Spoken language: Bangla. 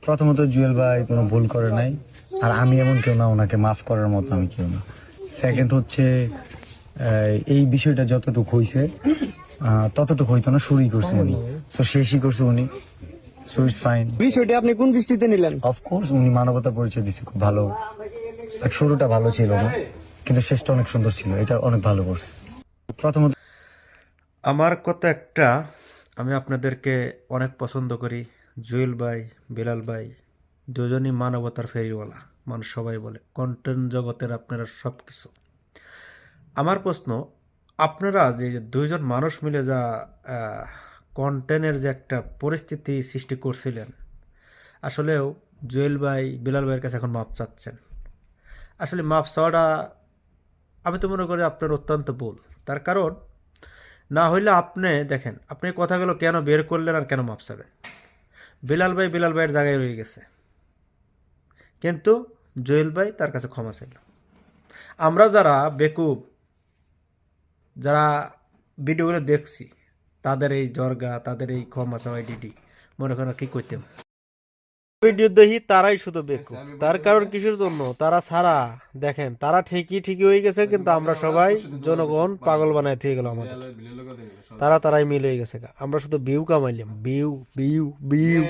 প্রথমত জুয়েল ভাই কোনো ভুল করে নাই, আর আমি এমন কেউ না ওনাকে মাফ করার মতো আমি কেউ না। সেকেন্ড হচ্ছে এই বিষয়টা যতটুকু হয়েছে ততটুকু হইতো না, শুরুই করছে উনি, সো শেষই করছে উনি, সো ইটস ফাইন। বিষয়টি আপনি কোন দৃষ্টিতে নিলেন? অফকোর্স উনি মানবতা পরিচয় দিচ্ছে খুব ভালো। শুরুটা ভালো ছিল না, কিন্তু শেষটা অনেক সুন্দর ছিল, এটা অনেক ভালো করছে। প্রথমত আমার কথা একটা, আমি আপনাদেরকে অনেক পছন্দ করি। জুয়েল ভাই, বিলাল ভাই দুজনই মানবতার ফেরিওয়ালা, মানুষ সবাই বলে কন্টেন্ট জগতের আপনারা সব কিছু। আমার প্রশ্ন, আপনারা যে দুইজন মানুষ মিলে যা কন্টেন্টের যে একটা পরিস্থিতি সৃষ্টি করছিলেন, আসলেও জুয়েল ভাই বিলাল ভাইয়ের কাছে এখন মাপ চাচ্ছেন। আসলে মাপ চাওয়াটা আমি তো মনে করি আপনার অত্যন্ত ভুল। তার কারণ না হইলে আপনি দেখেন, আপনি কথাগুলো কেন বের করলেন আর কেন মাপ চাবেন? বিলাল ভাই বিলাল ভাইয়ের জায়গায় রয়ে গেছে, কিন্তু জুয়েল ভাই তার কাছে ক্ষমা চাইল। আমরা যারা বেকুব, যারা ভিডিওগুলো দেখছি, তাদের এই জর্গা, তাদের এই ক্ষমা চাওয়াই ডিডি মনে করেন কি করতাম। ভিডিও দেখি তারাই শুধু বেকুব। তার কারণ কিসের জন্য? তারা ছাড়া দেখেন, তারা ঠিকই হয়ে গেছে, কিন্তু আমরা সবাই জনগণ পাগল বানায় থেকে গেল আমাদের। তারাই মিল হয়ে গেছে, আমরা শুধু বিউ কামাইলাম, বিউ বিউ বিউ।